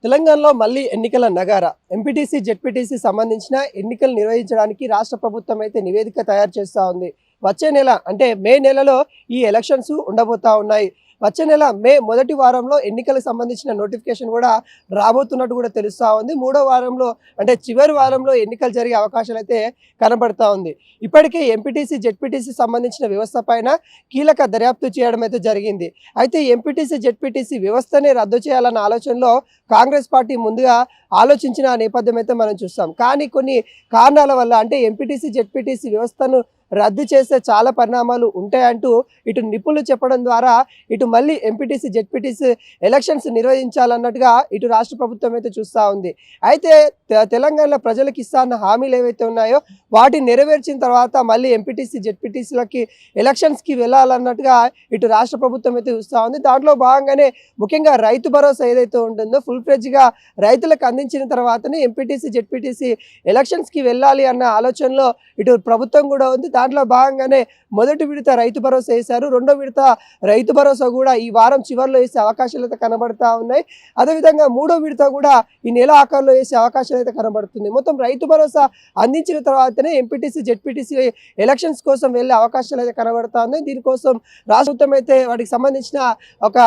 తెలంగాణలో మళ్ళీ ఎన్నికల నగార ఎంపీటీసీ జెడ్పీటీసీ సంబంధించిన ఎన్నికలు నిర్వహించడానికి రాష్ట్ర ప్రభుత్వం అయితే నివేదిక తయారు చేస్తూ ఉంది. వచ్చే నెల అంటే మే నెలలో ఈ ఎలక్షన్స్ ఉండబోతా ఉన్నాయి. వచ్చే నెల మే మొదటి వారంలో ఎన్నికలకు సంబంధించిన నోటిఫికేషన్ కూడా రాబోతున్నట్టు కూడా తెలుస్తూ ఉంది. మూడో వారంలో అంటే చివరి వారంలో ఎన్నికలు జరిగే అవకాశాలు అయితే కనబడతా ఉంది. ఇప్పటికే ఎంపీటీసీ జెడ్పీటీసీ సంబంధించిన వ్యవస్థ పైన కీలక దర్యాప్తు చేయడం అయితే జరిగింది. అయితే ఎంపీటీసీ జెడ్పీటీసీ వ్యవస్థనే రద్దు చేయాలన్న ఆలోచనలో కాంగ్రెస్ పార్టీ ముందుగా ఆలోచించిన నేపథ్యం అయితే మనం చూస్తాం. కానీ కొన్ని కారణాల వల్ల అంటే ఎంపీటీసీ జెడ్పీటీసీ వ్యవస్థను రద్దు చేసే చాలా పరిణామాలు ఉంటాయంటూ ఇటు నిపుణులు చెప్పడం ద్వారా ఇటు మళ్ళీ ఎంపీటీసీ జెడ్పీటీసీ ఎలక్షన్స్ నిర్వహించాలన్నట్టుగా ఇటు రాష్ట్ర ప్రభుత్వం అయితే చూస్తూ ఉంది. అయితే తెలంగాణలో ప్రజలకు ఇస్తాన్న హామీలు ఏవైతే ఉన్నాయో వాటిని నెరవేర్చిన తర్వాత మళ్ళీ ఎంపీటీసీ జెడ్పీటీసీలకి ఎలక్షన్స్కి వెళ్ళాలన్నట్టుగా ఇటు రాష్ట్ర ప్రభుత్వం అయితే చూస్తూ ఉంది. దాంట్లో భాగంగానే ముఖ్యంగా రైతు భరోసా ఏదైతే ఉంటుందో ఫుల్ ఫ్లెడ్జ్గా రైతులకు అందించిన తర్వాతనే ఎంపీటీసీ జెడ్పీటీసీ ఎలక్షన్స్కి వెళ్ళాలి అన్న ఆలోచనలో ఇటు ప్రభుత్వం కూడా ఉంది. దాంట్లో భాగంగానే మొదటి విడత రైతు భరోసా వేశారు. రెండో విడత రైతు భరోసా కూడా ఈ వారం చివరిలో వేసే అవకాశాలు అయితే కనబడతా ఉన్నాయి. అదేవిధంగా మూడో విడత కూడా ఈ నెల ఆఖరిలో వేసే అవకాశాలు అయితే కనబడుతుంది. మొత్తం రైతు భరోసా అందించిన తర్వాతనే ఎంపీటీసీ జెడ్పీటీసీ ఎలక్షన్స్ కోసం వెళ్ళే అవకాశాలు అయితే కనబడతా ఉన్నాయి. దీనికోసం రాష్ట్రం అయితే వాటికి సంబంధించిన ఒక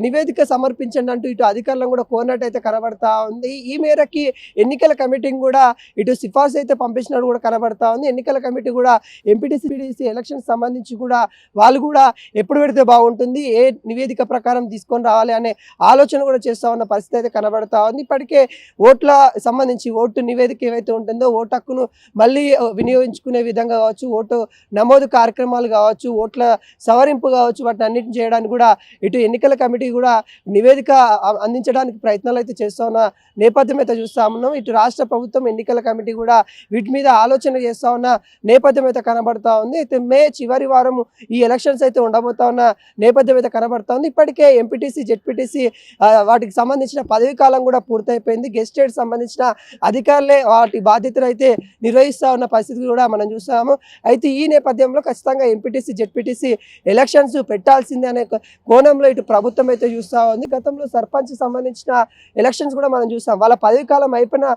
నివేదిక సమర్పించండి అంటూ ఇటు అధికారులను కూడా కోరినట్టు అయితే కనబడతా ఉంది. ఈ మేరకి ఎన్నికల కమిటీని కూడా ఇటు సిఫార్సు అయితే పంపించినట్టు కూడా కనబడతా ఉంది. ఎన్నికల కమిటీ కూడా ఎంపీటీసీ ఎలక్షన్స్ సంబంధించి కూడా వాళ్ళు కూడా ఎప్పుడు పెడితే బాగుంటుంది, ఏ నివేదిక ప్రకారం తీసుకొని రావాలి అనే ఆలోచన కూడా చేస్తూ ఉన్న పరిస్థితి అయితే కనబడతా ఉంది. ఇప్పటికే ఓట్ల సంబంధించి ఓటు నివేదిక ఏవైతే ఉంటుందో ఓటు హక్కును మళ్ళీ వినియోగించుకునే విధంగా కావచ్చు, ఓటు నమోదు కార్యక్రమాలు కావచ్చు, ఓట్ల సవరింపు కావచ్చు, వాటిని అన్నింటిని చేయడానికి కూడా ఇటు ఎన్నికల కమిటీ కూడా నివేదిక అందించడానికి ప్రయత్నాలు అయితే చేస్తూ ఉన్న నేపథ్యం అయితే చూస్తూ ఉన్నాం. ఇటు రాష్ట్ర ప్రభుత్వం ఎన్నికల కమిటీ కూడా వీటి మీద ఆలోచన చేస్తూ ఉన్న నేపథ్యం అయితే కనబడతా ఉంది. అయితే మే చివరి వారం ఈ ఎలక్షన్స్ అయితే ఉండబోతా ఉన్న నేపథ్యం అయితే కనబడతా ఉంది. ఇప్పటికే ఎంపీటీసీ జెడ్పీటీసీ వాటికి సంబంధించిన పదవీ కాలం కూడా పూర్తయిపోయింది. గెస్టెడ్ సంబంధించిన అధికారులే వాటి బాధ్యతలు అయితే నిర్వహిస్తూ ఉన్న పరిస్థితి కూడా మనం చూస్తాము. అయితే ఈ నేపథ్యంలో ఖచ్చితంగా ఎంపీటీసీ జెడ్పీటీసీ ఎలక్షన్స్ పెట్టాల్సిందే అనే కోణంలో ఇటు ప్రభుత్వం అయితే చూస్తూ ఉంది. గతంలో సర్పంచ్ సంబంధించిన ఎలక్షన్స్ కూడా మనం చూస్తాం. వాళ్ళ పదవీ కాలం అయిపోయిన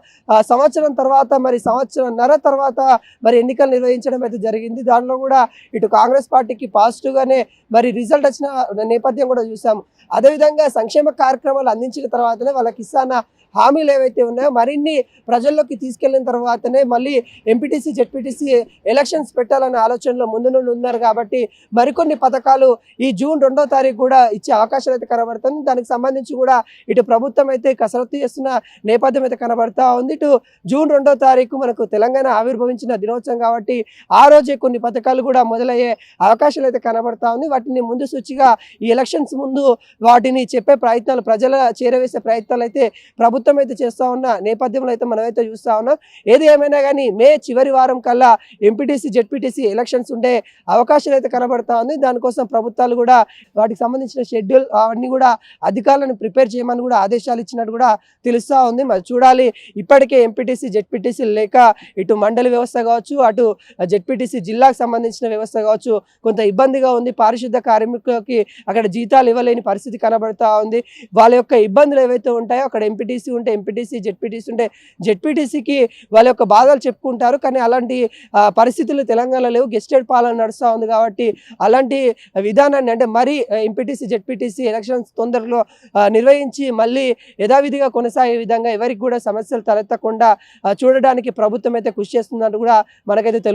సంవత్సరం తర్వాత మరి సంవత్సరంన్నర తర్వాత మరి ఎన్నికలు నిర్వహించడం అయితే జరిగింది. దానిలో కూడా ఇటు కాంగ్రెస్ పార్టీకి పాజిటివ్గానే మరి రిజల్ట్ వచ్చిన నేపథ్యం కూడా చూసాము. అదేవిధంగా సంక్షేమ కార్యక్రమాలు అందించిన తర్వాతనే వాళ్ళకి ఇస్తాన హామీలు ఏవైతే ఉన్నాయో మరిన్ని ప్రజల్లోకి తీసుకెళ్లిన తర్వాతనే మళ్ళీ ఎంపీటీసీ జెడ్పీటీసీ ఎలక్షన్స్ పెట్టాలనే ఆలోచనలో ముందు నుండి ఉన్నారు. కాబట్టి మరికొన్ని పథకాలు ఈ జూన్ 2వ తారీఖు కూడా ఇచ్చే అవకాశాలు అయితే కనబడుతుంది. దానికి సంబంధించి కూడా ఇటు ప్రభుత్వం అయితే కసరత్తు చేస్తున్న నేపథ్యం అయితే కనబడతా ఉంది. ఇటు జూన్ 2వ తారీఖు మనకు తెలంగాణ ఆవిర్భవించిన దినోత్సవం కాబట్టి ఆ రోజే కొన్ని పథకాలు కూడా మొదలయ్యే అవకాశాలు అయితే కనబడతా ఉంది. వాటిని ముందు సూచిగా ఈ ఎలక్షన్స్ ముందు వాటిని చెప్పే ప్రయత్నాలు, ప్రజల చేరవేసే ప్రయత్నాలు అయితే ప్రభుత్వం అయితే చేస్తూ ఉన్న నేపథ్యంలో అయితే మనమైతే చూస్తూ ఉన్నాం. ఏది ఏమైనా కానీ మే చివరి వారం కల్లా ఎంపీటీసీ జెడ్పీటీసీ ఎలక్షన్స్ ఉండే అవకాశాలు అయితే కనబడతా ఉంది. దానికోసం ప్రభుత్వాలు కూడా వాటికి సంబంధించిన షెడ్యూల్ అవన్నీ కూడా అధికారులను ప్రిపేర్ చేయమని కూడా ఆదేశాలు ఇచ్చినట్టు కూడా తెలుస్తూ ఉంది. మరి చూడాలి. ఇప్పటికే ఎంపీటీసీ జెడ్పీటీసీ లేక ఇటు మండలి వ్యవస్థ కావచ్చు, అటు జెడ్పీటీసీ జిల్లాకు సంబంధించిన వ్యవస్థ కావచ్చు కొంత ఇబ్బందిగా ఉంది. పారిశుద్ధ కార్మికులకి అక్కడ జీతాలు ఇవ్వలేని పరిస్థితి కనబడతా ఉంది. వాళ్ళ యొక్క ఇబ్బందులు ఏవైతే ఉంటాయో అక్కడ ఎంపీటీసీ ఉంటే ఎంపీటీసీ, జెడ్పీటీసీ ఉంటే జెడ్పీటీసీకి వాళ్ళ యొక్క బాధలు చెప్పుకుంటారు. కానీ అలాంటి పరిస్థితులు తెలంగాణలో లేవు. గెస్టెడ్ పాలన నడుస్తూ ఉంది కాబట్టి అలాంటి విధానాన్ని అంటే మరీ ఎంపీటీసీ జెడ్పీటీసీ ఎలక్షన్స్ తొందరలో నిర్వహించి మళ్ళీ యథావిధిగా కొనసాగే విధంగా ఎవరికి కూడా సమస్యలు తలెత్తకుండా చూడడానికి ప్రభుత్వం అయితే కృషి చేస్తుందంటూ కూడా మనకైతే తెలుస్తుంది.